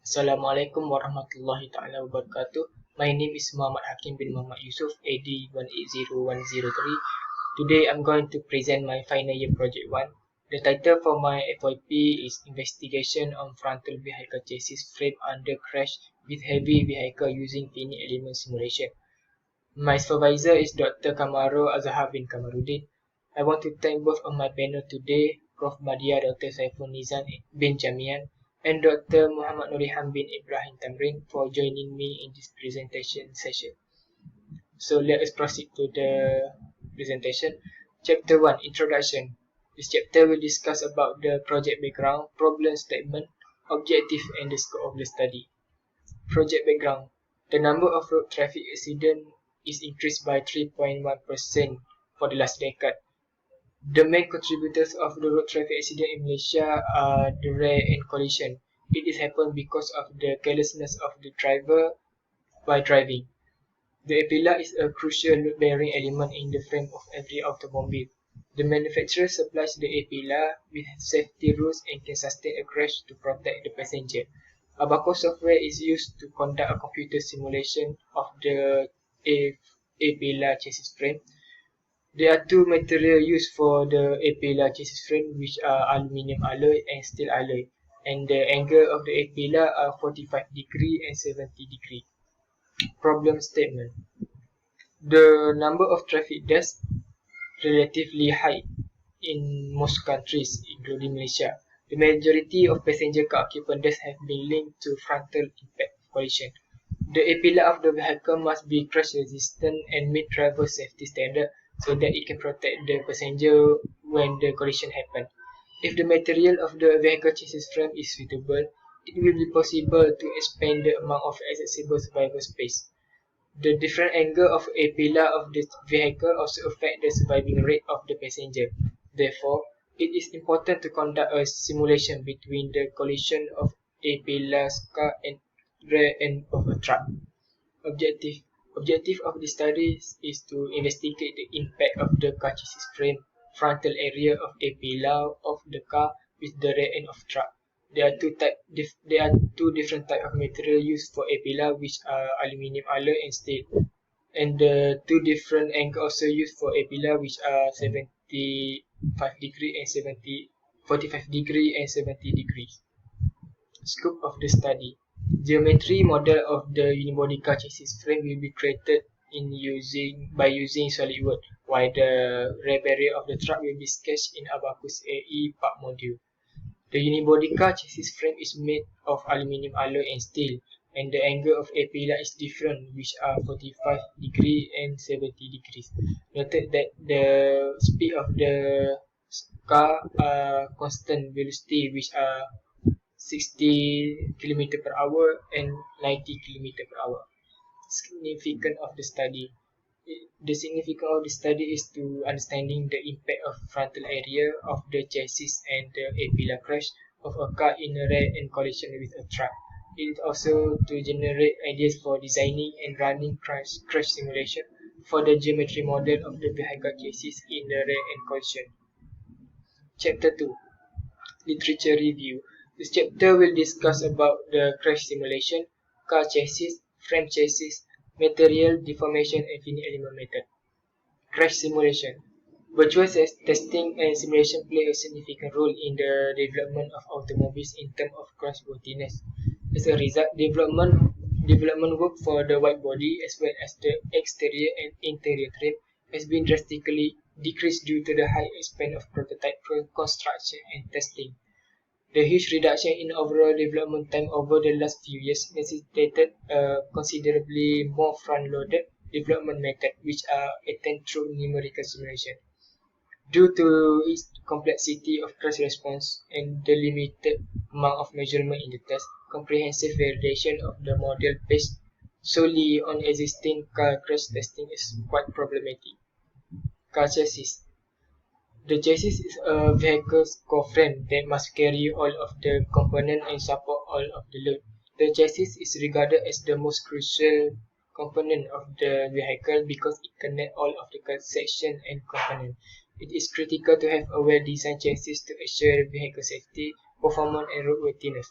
Assalamualaikum warahmatullahi taala wabarakatuh. My name is Muhammad Hakim bin Muhammad Yusuf, AD 180103. Today I'm going to present my final year project 1. The title for my FYP is Investigation on Frontal Vehicle Chassis Frame Under Crash with Heavy Vehicle Using Finite Element Simulation. My supervisor is Dr. Kamaro Azhar bin Kamaruddin. I want to thank both of my panel today, Prof. Madia Dr. Saiful Nizam bin Jamian and Dr. Muhammad Nurihan bin Ibrahim Tamrin for joining me in this presentation session. So let us proceed to the presentation. Chapter 1, Introduction. This chapter will discuss about the project background, problem statement, objective and the scope of the study. Project background. The number of road traffic accidents is increased by 3.1% for the last decade. The main contributors of the road traffic accident in Malaysia are the wreck and collision. It is happened because of the carelessness of the driver by driving. The A-pillar is a crucial load-bearing element in the frame of every automobile. The manufacturer supplies the A-pillar with safety rules and can sustain a crash to protect the passenger. Abaco software is used to conduct a computer simulation of the A-pillar chassis frame. There are two materials used for the A-pillar chassis frame, which are aluminium alloy and steel alloy, and the angle of the A-pillar are 45 degree and 70 degree. Problem statement. The number of traffic deaths relatively high in most countries, including Malaysia. The majority of passenger car occupant deaths have been linked to frontal impact collision. The A-pillar of the vehicle must be crash resistant and meet driver safety standard so that it can protect the passenger when the collision happens. If the material of the vehicle chassis frame is suitable, it will be possible to expand the amount of accessible survival space. The different angle of A-pillar of the vehicle also affect the surviving rate of the passenger. Therefore, it is important to conduct a simulation between the collision of A-pillar's car and rear end of a truck. Objective of the study is to investigate the impact of the car chassis frame frontal area of A-pillar of the car with the rear end of truck. There are two different types of material used for A-pillar, which are aluminium alloy and steel. And the two different angles also used for A-pillar, which are 75 degree and 45 degree and 70 degrees. Scope of the study. Geometry model of the unibody car chassis frame will be created by using SolidWorks, while the rear barrier of the truck will be sketched in Abacus AE part module. The unibody car chassis frame is made of aluminium alloy and steel, and the angle of A-pillar is different, which are 45 degree and 70 degrees. Noted that the speed of the car are constant velocity, which are 60 km per hour and 90 km per hour. Significance of the study. The significance of the study is to understanding the impact of frontal area of the chassis and the A-pillar crash of a car in a rear end collision with a truck. It is also to generate ideas for designing and running crash simulation for the geometry model of the vehicle chassis in the rear end collision. Chapter 2. Literature review. This chapter will discuss about the crash simulation, car chassis, frame chassis, material deformation and finite element method. Crash simulation. Virtual testing and simulation play a significant role in the development of automobiles in terms of crashworthiness. As a result, development work for the wide body as well as the exterior and interior trim has been drastically decreased due to the high expense of prototype construction and testing. The huge reduction in overall development time over the last few years necessitated a considerably more front-loaded development method, which are attained through numerical simulation. Due to its complexity of crash response and the limited amount of measurement in the test, comprehensive validation of the model based solely on existing car crash testing is quite problematic. Car chassis. The chassis is a vehicle's core frame that must carry all of the components and support all of the load. The chassis is regarded as the most crucial component of the vehicle because it connects all of the sections and components. It is critical to have a well-designed chassis to assure vehicle safety, performance, and roadworthiness.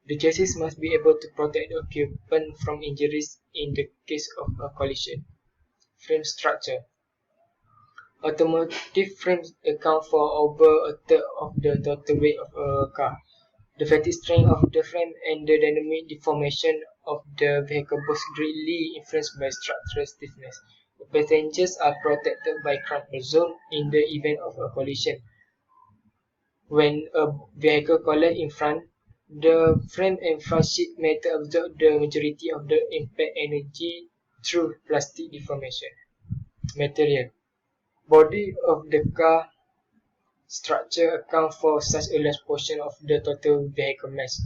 The chassis must be able to protect the occupant from injuries in the case of a collision. Frame structure. Automotive frames account for over a third of the total weight of a car. The fatigue strength of the frame and the dynamic deformation of the vehicle both greatly influenced by structural stiffness. The passengers are protected by crumple zone in the event of a collision. When a vehicle collides in front, the frame and front sheet metal absorb the majority of the impact energy through plastic deformation. Material. Body of the car structure account for such a large portion of the total vehicle mass.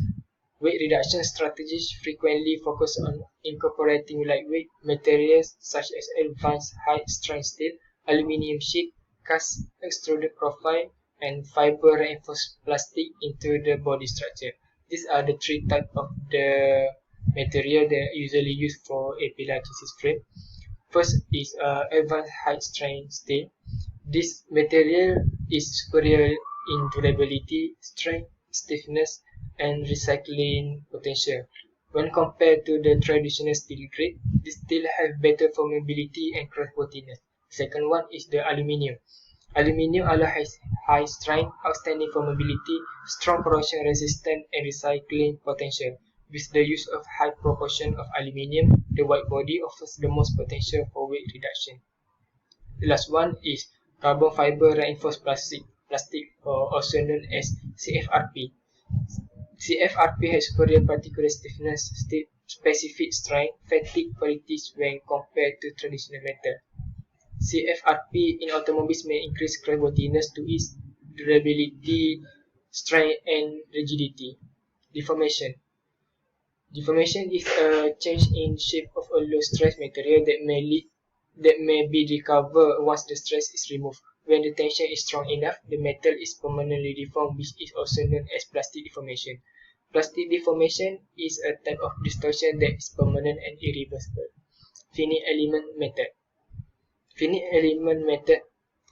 Weight reduction strategies frequently focus on incorporating lightweight materials such as advanced high-strength steel, aluminum sheet, cast extruded profile, and fiber-reinforced plastic into the body structure. These are the three types of the material that are usually used for a pillar chassis frame. First is advanced high-strength steel. This material is superior in durability, strength, stiffness, and recycling potential. When compared to the traditional steel grade, this steel has better formability and craftworthiness. Second one is the aluminium. Aluminium allows high strength, outstanding formability, strong corrosion resistance, and recycling potential. With the use of high proportion of aluminium, the wide body offers the most potential for weight reduction. The last one is carbon fiber reinforced plastic or also known as CFRP. CFRP has superior particular stiffness, specific strength, fatigue qualities when compared to traditional metal. CFRP in automobiles may increase craftworthiness to its durability, strength, and rigidity. Deformation. Deformation is a change in shape of a low-stress material that may be recovered once the stress is removed. When the tension is strong enough, the metal is permanently deformed, which is also known as plastic deformation. Plastic deformation is a type of distortion that is permanent and irreversible. Finite element method. Finite element method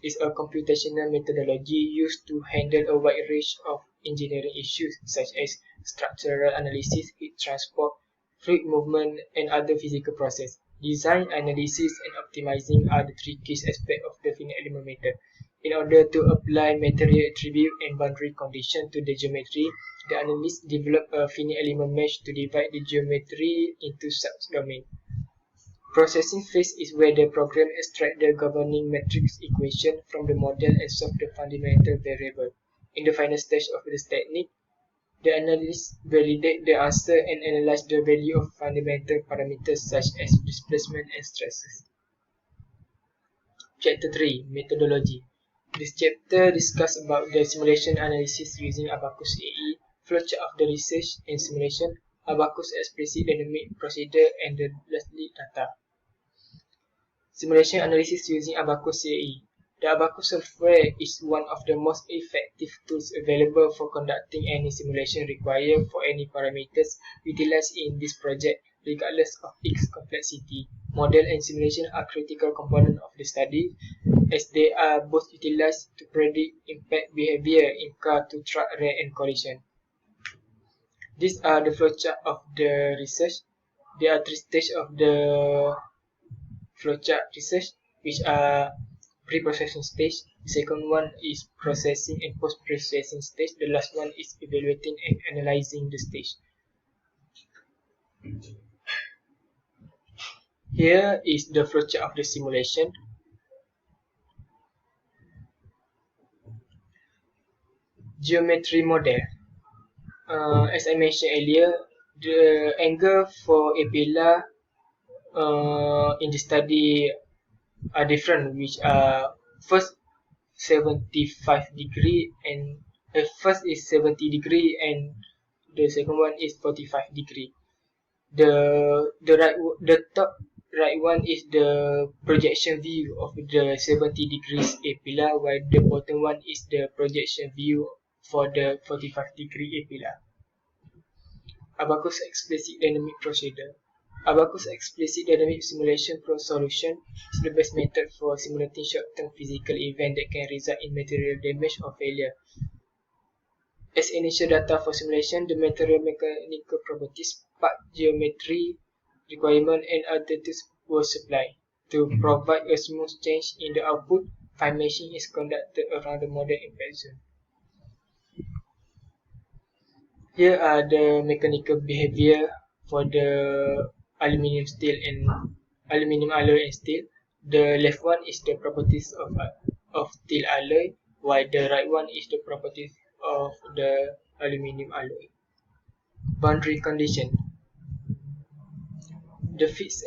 is a computational methodology used to handle a wide range of engineering issues such as structural analysis, heat transport, fluid movement, and other physical processes. Design, analysis, and optimizing are the three key aspects of the finite element method. In order to apply material attribute and boundary condition to the geometry, the analyst developed a finite element mesh to divide the geometry into subdomains. Processing phase is where the program extracts the governing matrix equation from the model and solves the fundamental variable. In the final stage of this technique, the analyst validates the answer and analyzes the value of fundamental parameters such as displacement and stresses. Chapter 3 Methodology. This chapter discusses about the simulation analysis using Abacus AE, flowchart of the research and simulation, Abacus explicit dynamic procedure, and the lastly data. Simulation analysis using Abacus AE. The Abacus software is one of the most effective tools available for conducting any simulation required for any parameters utilized in this project, regardless of its complexity. Model and simulation are critical components of the study, as they are both utilized to predict impact behavior in car-to-truck wreck and collision. These are the flowchart of the research. There are three stages of the flowchart research, which are pre-processing stage. The second one is processing and post-processing stage. The last one is evaluating and analyzing the stage. Here is the flowchart of the simulation. Geometry model. As I mentioned earlier, the angle for a pillar in the study are different, which are first 75 degree and first is 70 degree and the second one is 45 degree. The top right one is the projection view of the 70 degrees A pillar, while the bottom one is the projection view for the 45 degree A pillar. Abacus explicit dynamic procedure. Abacus explicit dynamic simulation solution is the best method for simulating short-term physical events that can result in material damage or failure. As initial data for simulation, the material mechanical properties, part geometry, requirement, and other tools were supplied. To provide a smooth change in the output, fine meshing is conducted around the model impact zone. Here are the mechanical behavior for the aluminium alloy and steel. The left one is the properties of steel alloy, while the right one is the properties of the aluminium alloy. Boundary condition. The fixed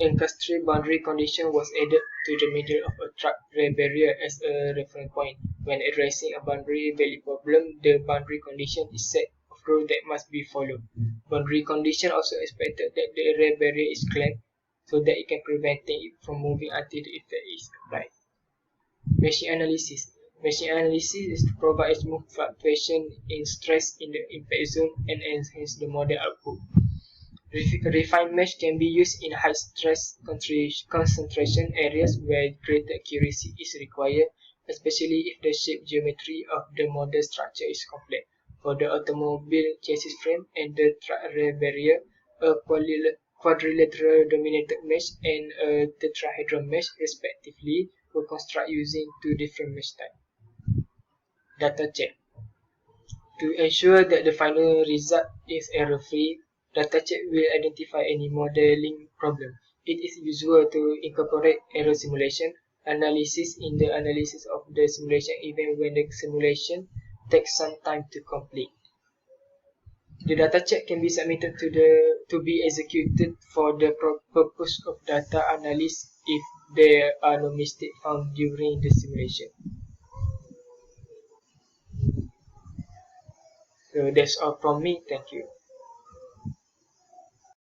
ancestry boundary condition was added to the middle of a track barrier as a reference point. When addressing a boundary value problem, the boundary condition is set of rules that must be followed. Boundary condition also expected that the array barrier is clamped so that it can prevent it from moving until the effect is applied. Meshing analysis. Meshing analysis is to provide a smooth fluctuation in stress in the impact zone and enhance the model output. Refined mesh can be used in high stress concentration areas where greater accuracy is required, especially if the shape geometry of the model structure is complex. For the automobile chassis frame and the track rear barrier, a quadrilateral dominated mesh and a tetrahedral mesh, respectively, were constructed using two different mesh types. Data check. To ensure that the final result is error-free, data check will identify any modeling problem. It is usual to incorporate error simulation analysis in the analysis of the simulation even when the simulation takes some time to complete. The data check can be submitted to be executed for the purpose of data analysis if there are no mistakes found during the simulation. So that's all from me. Thank you.